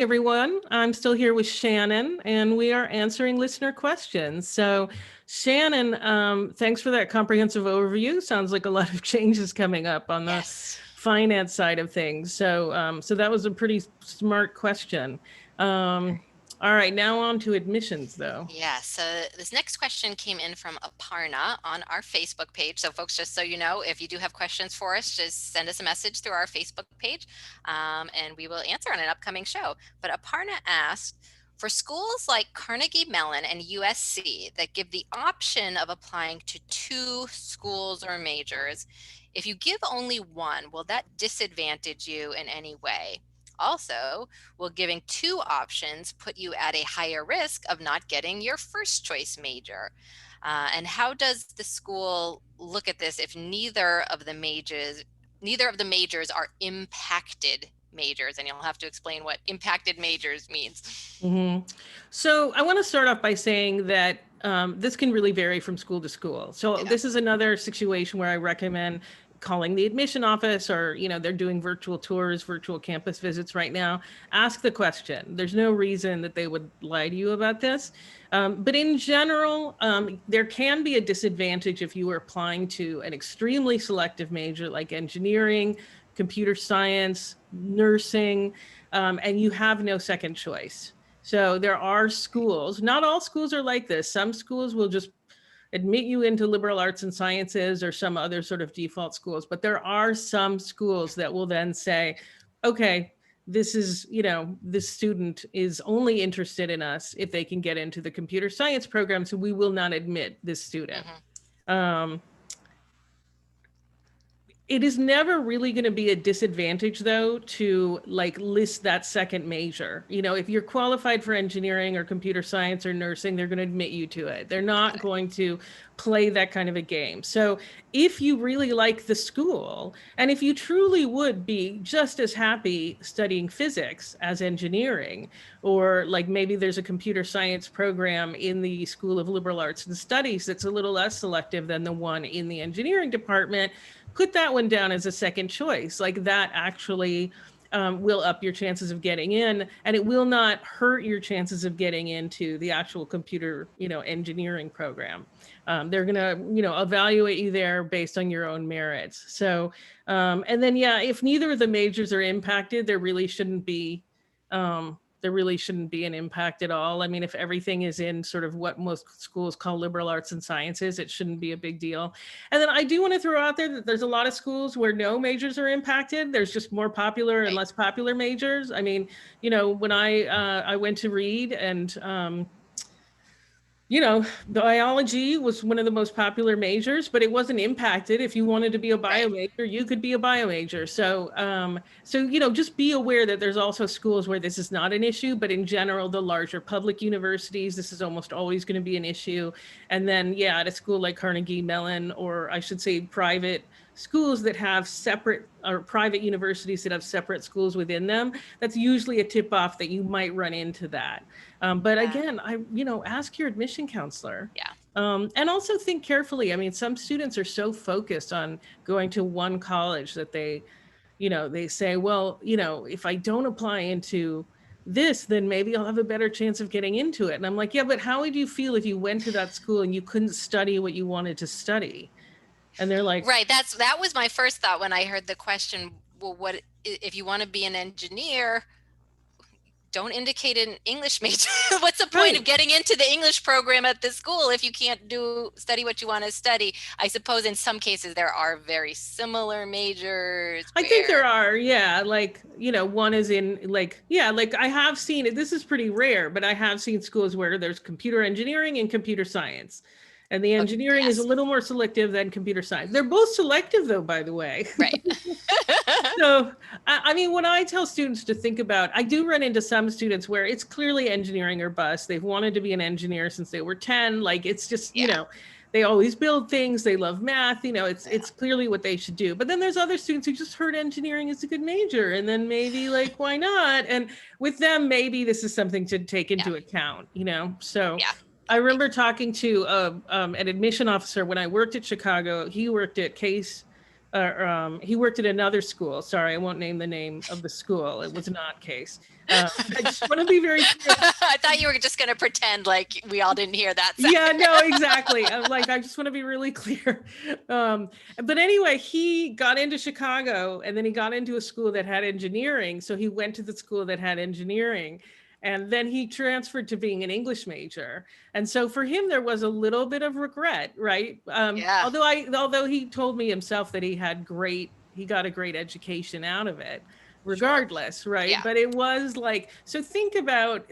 everyone. I'm still here with Shannon, and we are answering listener questions. So, Shannon, thanks for that comprehensive overview. Sounds like a lot of changes coming up on the Yes. finance side of things. So that was a pretty smart question. All right, now on to admissions, though. Yeah, so this next question came in from Aparna on our Facebook page. So, folks, just so you know, if you do have questions for us, just send us a message through our Facebook page and we will answer on an upcoming show. But Aparna asked, for schools like Carnegie Mellon and USC that give the option of applying to two schools or majors, if you give only one, will that disadvantage you in any way? Also, will giving two options put you at a higher risk of not getting your first choice major? And how does the school look at this if neither of the majors are impacted majors? And you'll have to explain what impacted majors means. Mm-hmm. So I want to start off by saying that this can really vary from school to school. So this is another situation where I recommend calling the admission office, or they're doing virtual tours, virtual campus visits right now. Ask the question. There's no reason that they would lie to you about this. But in general, there can be a disadvantage if you are applying to an extremely selective major like engineering, computer science, nursing, and you have no second choice. So there are schools, not all schools are like this. Some schools will just admit you into liberal arts and sciences or some other sort of default schools, but there are some schools that will then say, okay, this student is only interested in us if they can get into the computer science program, so we will not admit this student. Um, It is never really going to be a disadvantage, though, to list that second major. If you're qualified for engineering or computer science or nursing, they're going to admit you to it. They're not going to play that kind of a game. So if you really like the school, and if you truly would be just as happy studying physics as engineering, or maybe there's a computer science program in the School of Liberal Arts and Studies that's a little less selective than the one in the engineering department, put that one down as a second choice. That actually will up your chances of getting in, and it will not hurt your chances of getting into the actual computer, engineering program. They're gonna, evaluate you there based on your own merits. So, and then, yeah, if neither of the majors are impacted, there really shouldn't be an impact at all. I mean, if everything is in sort of what most schools call liberal arts and sciences, it shouldn't be a big deal. And then I do want to throw out there that there's a lot of schools where no majors are impacted. There's just more popular and less popular majors. I mean, when I went to Reed, and biology was one of the most popular majors, but it wasn't impacted. If you wanted to be a bio major, you could be a bio major. So, just be aware that there's also schools where this is not an issue, but in general, the larger public universities, this is almost always going to be an issue. And then, yeah, at a school like Carnegie Mellon, or I should say private schools that have separate, or private universities that have separate schools within them, that's usually a tip off that you might run into that. But again, ask your admission counselor. Yeah. And also think carefully. I mean, some students are so focused on going to one college that they say, well, if I don't apply into this, then maybe I'll have a better chance of getting into it. And I'm like, yeah, but how would you feel if you went to that school and you couldn't study what you wanted to study? And they're like, right. That was my first thought when I heard the question. Well, what if you want to be an engineer? Don't indicate an English major. What's the point of getting into the English program at the school if you can't study what you want to study? I suppose in some cases there are very similar majors. I think there are, yeah. One is in I have seen it. This is pretty rare, but I have seen schools where there's computer engineering and computer science. And the engineering is a little more selective than computer science. They're both selective, though, by the way. Right. So, I mean, when I tell students to think about, I do run into some students where it's clearly engineering or bust. They've wanted to be an engineer since they were 10. It's just, they always build things. They love math. It's clearly what they should do. But then there's other students who just heard engineering is a good major. And then maybe why not? And with them, maybe this is something to take into account, So. Yeah. I remember talking to an admission officer when I worked at Chicago. He worked at Case he worked at another school. Sorry, I won't name the name of the school. It was not Case. I just want to be very clear. I thought you were just going to pretend like we all didn't hear that. Yeah, no, exactly. I just want to be really clear. But anyway, he got into Chicago and then he got into a school that had engineering. So he went to the school that had engineering. And then he transferred to being an English major. And so for him, there was a little bit of regret, right? Yeah. Although he told me himself that he got a great education out of it regardless, sure. right? Yeah. But it was like, so think about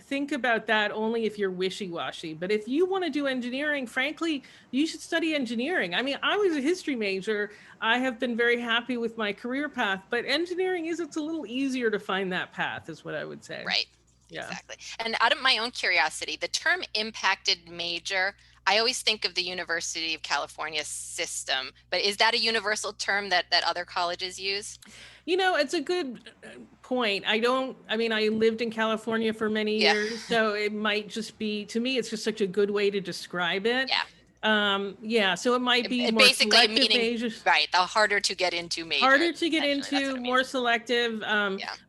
that only if you're wishy-washy. But if you want to do engineering, frankly, you should study engineering. I mean, I was a history major. I have been very happy with my career path, but engineering it's a little easier to find that path, is what I would say. Right. Yeah. Exactly. And out of my own curiosity, the term impacted major, I always think of the University of California system, but is that a universal term that other colleges use? It's a good point. I lived in California for many years, so it might just be, to me, it's just such a good way to describe it. Yeah. So it might be more basically selective meaning, majors. right, the harder to get into major. Harder to get into, more selective,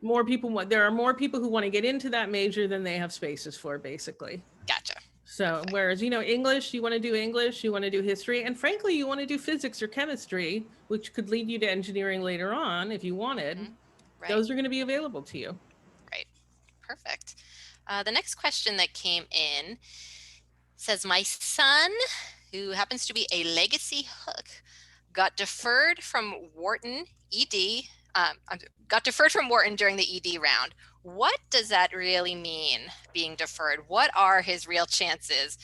more people there are more people who want to get into that major than they have spaces for, basically. Gotcha. So perfect. Whereas, English, you want to do English, you want to do history, and frankly, you want to do physics or chemistry, which could lead you to engineering later on if you wanted. Right. Those are going to be available to you. Right. Perfect. The next question that came in says, my son, who happens to be a legacy hook, got deferred from Wharton during the ED round. What does that really mean, being deferred? What are his real chances?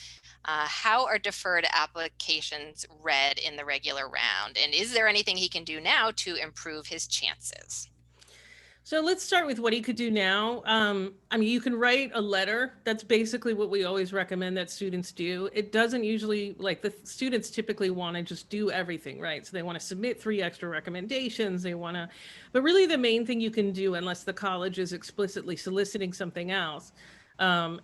How are deferred applications read in the regular round? And is there anything he can do now to improve his chances? So let's start with what he could do now. You can write a letter. That's basically what we always recommend that students do. It doesn't usually, the students typically want to just do everything, right? So they want to submit 3 extra recommendations. But really the main thing you can do, unless the college is explicitly soliciting something else,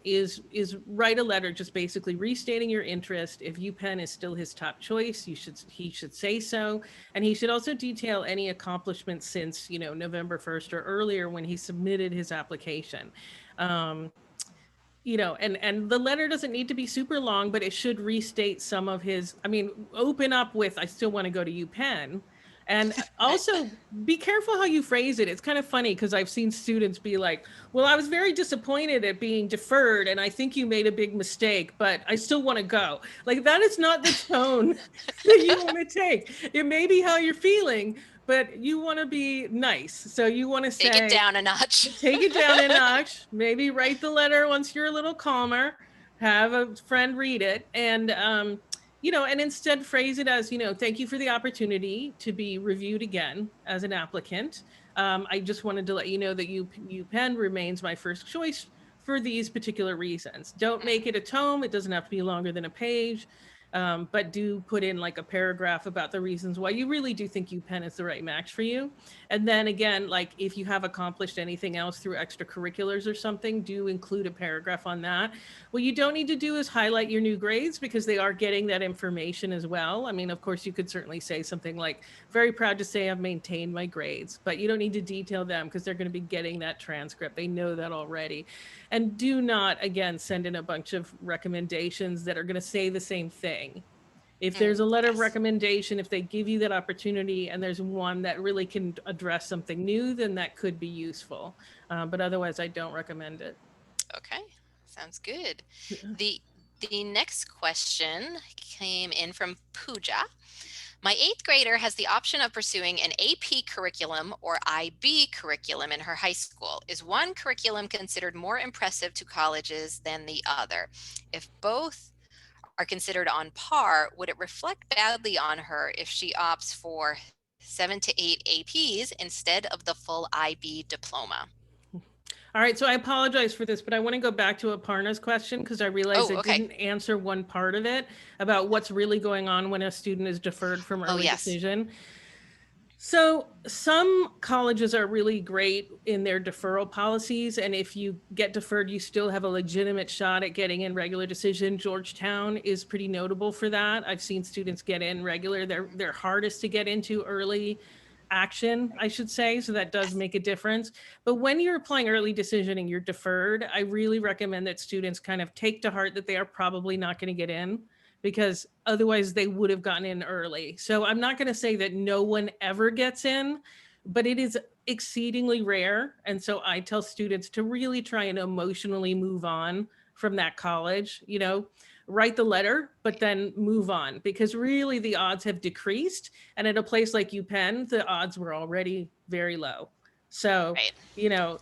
is write a letter just basically restating your interest. If UPenn is still his top choice, he should say so. And he should also detail any accomplishments since, November 1st or earlier when he submitted his application. And the letter doesn't need to be super long, but it should restate some of his, open up with, I still want to go to UPenn. And also be careful how you phrase it. It's kind of funny because I've seen students be like, well, I was very disappointed at being deferred and I think you made a big mistake, but I still want to go. That is not the tone that you want to take. It may be how you're feeling, but you want to be nice. So you want to say, take it down a notch. Take it down a notch. Maybe write the letter once you're a little calmer, have a friend read it, and and instead phrase it as, thank you for the opportunity to be reviewed again as an applicant. I just wanted to let you know that UPenn remains my first choice for these particular reasons. Don't make it a tome. It doesn't have to be longer than a page. But do put in a paragraph about the reasons why you really do think UPenn is the right match for you. And then again, if you have accomplished anything else through extracurriculars or something, do include a paragraph on that. What you don't need to do is highlight your new grades because they are getting that information as well. Of course, you could certainly say something like, very proud to say I've maintained my grades, but you don't need to detail them because they're going to be getting that transcript. They know that already. And do not, again, send in a bunch of recommendations that are going to say the same thing. If there's a letter of recommendation, if they give you that opportunity and there's one that really can address something new, then that could be useful. But otherwise, I don't recommend it. Okay, sounds good. Yeah. The next question came in from Pooja. My 8th grader has the option of pursuing an AP curriculum or IB curriculum in her high school. Is one curriculum considered more impressive to colleges than the other? If both are considered on par, would it reflect badly on her if she opts for 7 to 8 APs instead of the full IB diploma? All right, so I apologize for this, but I want to go back to Aparna's question because I realized I didn't answer one part of it about what's really going on when a student is deferred from early decision. So some colleges are really great in their deferral policies, and if you get deferred, you still have a legitimate shot at getting in regular decision. Georgetown is pretty notable for that. I've seen students get in regular. They're hardest to get into early action, I should say, so that does Yes. make a difference. But when you're applying early decisioning, you're deferred. I really recommend that students kind of take to heart that they are probably not going to get in, because otherwise they would have gotten in early. So I'm not going to say that no one ever gets in, but it is exceedingly rare. And so I tell students to really try and emotionally move on from that college, write the letter, but then move on, because really the odds have decreased. And at a place like UPenn, the odds were already very low. So, Right. you know,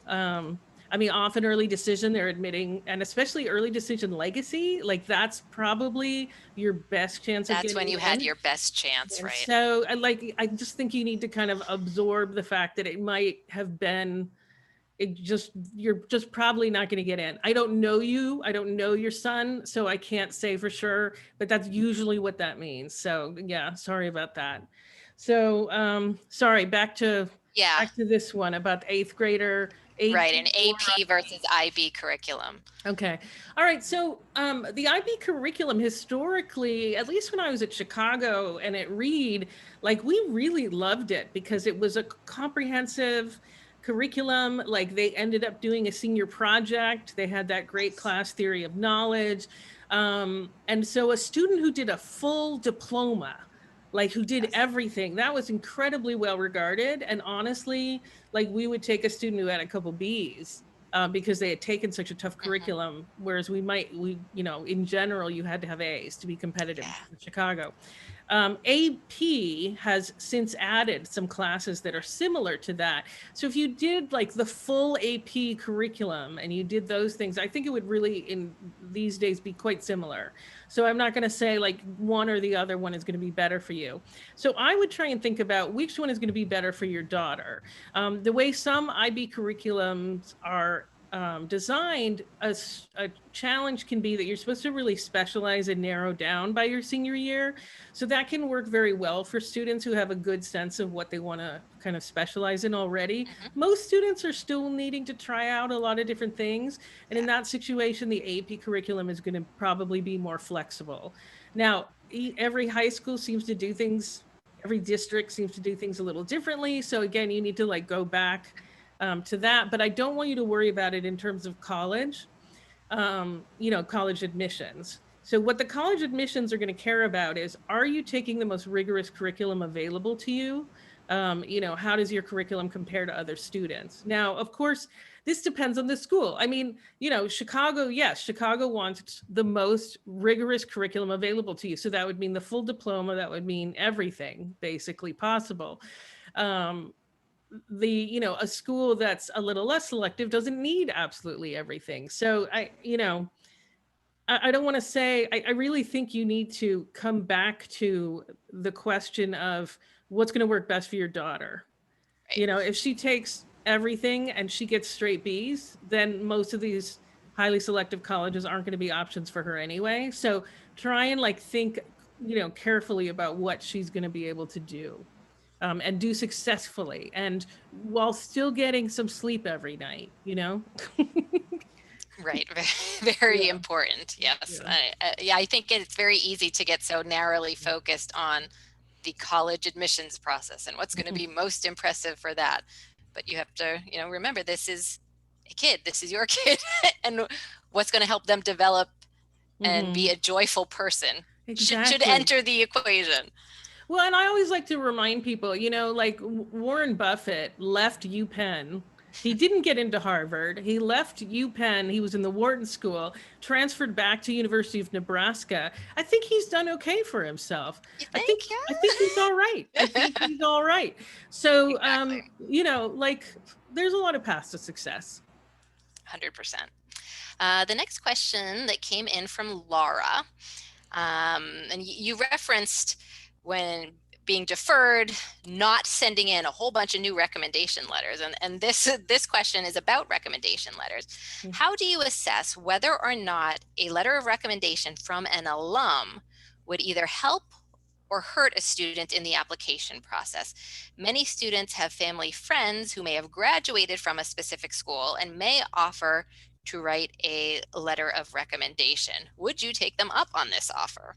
I mean, often early decision, they're admitting, and especially early decision legacy, like that's probably your best chance of That's when getting you had in. your best chance, And right? so I just think you need to kind of absorb the fact that it might have been, you're just probably not going to get in. I don't know you. I don't know your son, so I can't say for sure, but that's usually what that means. So yeah, sorry about that. So sorry, Yeah, back to this one about the eighth grader AP right. An or AP versus IB curriculum. okay. All right. So the IB curriculum historically, at least when I was at Chicago and at Reed, like we really loved it because it was a comprehensive curriculum. Like they ended up doing a senior project. They had that great Yes. class theory of knowledge. And so a student who did a full diploma, like who did Yes. everything, that was incredibly well regarded. And honestly, like we would take a student who had a couple B's because they had taken such a tough Hmm. curriculum. Whereas in general, you had to have A's to be competitive Yeah. in Chicago. AP has since added some classes that are similar to that. So if you did like the full AP curriculum and you did those things, I think it would really in these days be quite similar. So I'm not going to say like one or the other one is going to be better for you. So I would try and think about which one is going to be better for your daughter. The way some IB curriculums are designed, a challenge can be that you're supposed to really specialize and narrow down by your senior year. So that can work very well for students who have a good sense of what they want to kind of specialize in already. Hmm. Most students are still needing to try out a lot of different things. And in Yeah. that situation, the AP curriculum is going to probably be more flexible. Now, every high school seems to do things, every district seems to do things a little differently. So again, you need to like go back to that. But I don't want you to worry about it in terms of college, college admissions. So what the college admissions are going to care about is, are you taking the most rigorous curriculum available to you? How does your curriculum compare to other students? Now, of course, this depends on the school. I mean, Chicago, yes, Chicago wants the most rigorous curriculum available to you. So that would mean the full diploma, that would mean everything basically possible. Um, a school that's a little less selective doesn't need absolutely everything. So I don't want to say, I really think you need to come back to the question of what's going to work best for your daughter. Right. If she takes everything and she gets straight B's, then most of these highly selective colleges aren't going to be options for her anyway. So try and like think, carefully about what she's going to be able to do, and do successfully, and while still getting some sleep every night, Right. Very Yeah, important. Yes. yeah. Yeah, I think it's very easy to get so narrowly focused on the college admissions process and what's going to Mhm, be most impressive for that. But you have to, remember this is a kid, this is your kid, and what's going to help them develop and be mhm. a joyful person should Exactly. enter the equation. Well, and I always like to remind people, like Warren Buffett left UPenn. He didn't get into Harvard. He left UPenn. He was in the Wharton School, transferred back to University of Nebraska. I think he's done okay for himself. You I think think? I think he's all right. I think Yeah. he's all right. So, Exactly. like there's a lot of paths to success. 100%. The next question that came in from Laura, and you referenced when being deferred, not sending in a whole bunch of new recommendation letters. And this question is about recommendation letters. How do you assess whether or not a letter of recommendation from an alum would either help or hurt a student in the application process. Many students have family friends who may have graduated from a specific school and may offer to write a letter of recommendation. Would you take them up on this offer?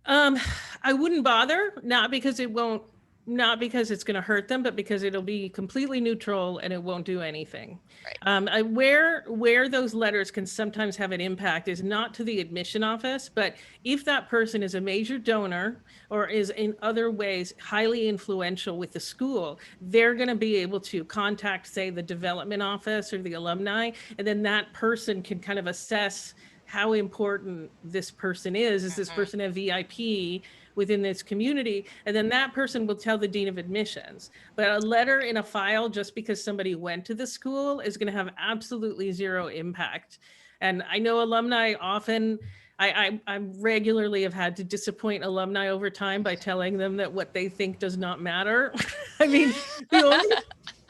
Um, I wouldn't bother, not because it's going to hurt them, but because it'll be completely neutral and it won't do anything. Right. Where those letters can sometimes have an impact is not to the admission office, but if that person is a major donor or is in other ways highly influential with the school, they're going to be able to contact, say, the development office or the alumni, and then that person can kind of assess how important this person is. Is this person a VIP within this community? And then that person will tell the dean of admissions. But a letter in a file just because somebody went to the school is going to have absolutely zero impact. And I know alumni often, I regularly have had to disappoint alumni over time by telling them that what they think does not matter. I mean, the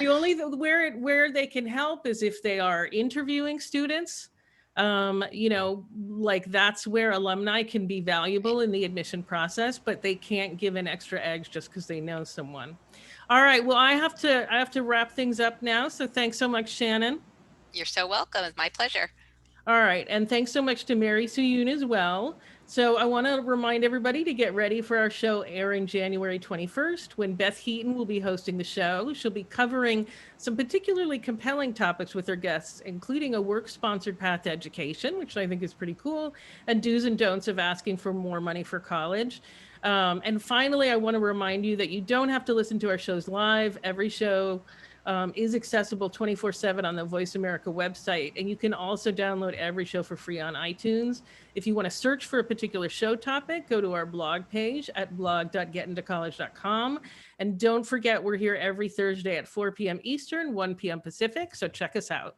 only where they can help is if they are interviewing students. Like that's where alumni can be valuable in the admission process, but they can't give an extra edge just because they know someone. All right, well, I have to wrap things up now. So thanks so much, Shannon. You're so welcome. It's my pleasure. All right, and thanks so much to Mary Suyun as well. So I want to remind everybody to get ready for our show airing January 21st, when Beth Heaton will be hosting the show. She'll be covering some particularly compelling topics with her guests, including a work-sponsored path to education, which I think is pretty cool, and do's and don'ts of asking for more money for college. And finally, I want to remind you that you don't have to listen to our shows live. Every show is accessible 24/7 on the Voice America website. And you can also download every show for free on iTunes. If you want to search for a particular show topic, go to our blog page at blog.getintocollege.com. And don't forget, we're here every Thursday at 4 p.m. Eastern, 1 p.m. Pacific. So check us out.